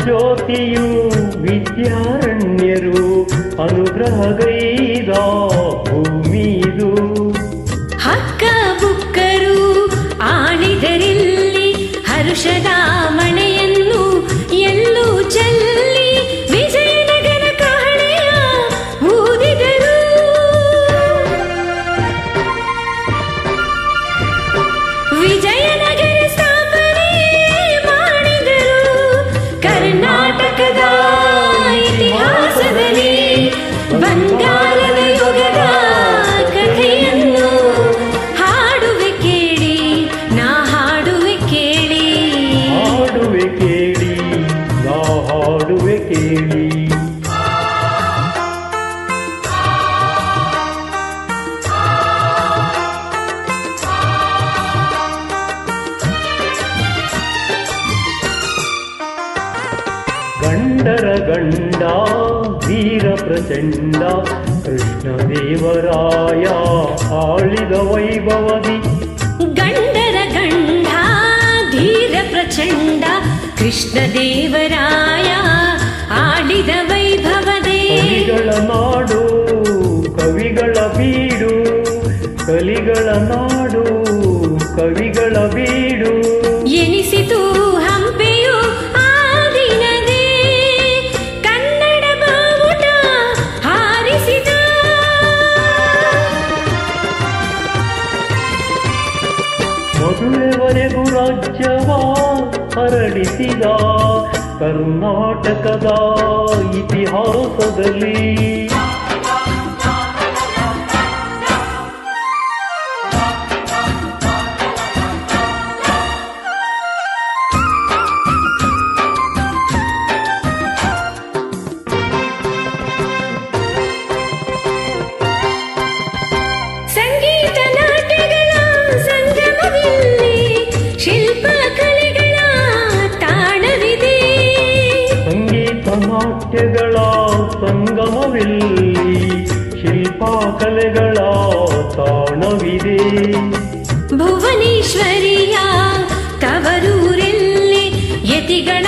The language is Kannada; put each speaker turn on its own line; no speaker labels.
ಜ್ಯೋತಿಯು ವಿದ್ಯಾರಣ್ಯರು ಅನುಗ್ರಹಗೈದ ಭೂಮಿದು.
ಹಕ್ಕ ಬುಕ್ಕರು ಆಳಿದರಿಲ್ಲಿ ಹರುಷದ ಮಳೆಯನ್ನು ಎಲ್ಲೂ ಚೆಲ್ಲಿ ವಿಜಯನಗರ ಕಹಳೆಯ ಊದಿದರು. ವಿಜಯನಗರ ಸ್ಥಾಪನೆ ಮಾಡಿದರು. ಕರ್ನಾಟಕದ ಇತಿಹಾಸದಲ್ಲಿ ಬಂಗಾರದ ಯುಗದ ಕಥೆಯನ್ನು ಹಾಡುವೆ ಕೇಳಿ, ನಾ ಹಾಡುವೆ ಕೇಳಿ,
ಹಾಡುವೆ ಕೇಳಿ, ನಾ ಹಾಡುವೆ ಕೇಳಿ. ಗಂಡರ ಗಂಡ ವೀರ ಪ್ರಚಂಡ ಕೃಷ್ಣದೇವರಾಯ ಆಳಿದ ವೈಭವದಿ.
ಗಂಡರ ಗಂಡ ಧೀರ ಪ್ರಚಂಡ ಕೃಷ್ಣದೇವರಾಯ ಆಡಿದ ವೈಭವದೇ.
ಕಲಿಗಳ ನಾಡು ಕವಿಗಳ ಬೀಡು, ಕಲಿಗಳ ನಾಡು ಕವಿಗಳ ಬೀಡು
ಎನಿಸಿತು ಹಂಪೆಯು ಆ ದಿನದೇ. ಕನ್ನಡ ಬಾವುಟ ಹಾರಿಸಿದ.
ಮದುವೆವರೆಗೂ ರಾಜ್ಯವ ಹರಡಿಸಿದ ಕರ್ನಾಟಕದ ಇತಿಹಾಸದಲ್ಲಿ.
ಸಂಗೀತ ನಾಟ್ಯಗಳ ಸಂಗಮವಿಲ್ಲಿ, ಶಿಲ್ಪ ಕಲೆಗಳ ತಾಣವಿದೆ.
ಸಂಗೀತ ನಾಟ್ಯಗಳ ಸಂಗಮವಿಲ್ಲಿ, ಶಿಲ್ಪಕಲೆಗಳ ತಾಣವಿದೆ.
ಭುವನೇಶ್ವರಿಯ ತವರೂರಲ್ಲಿ ಯತಿಗಳ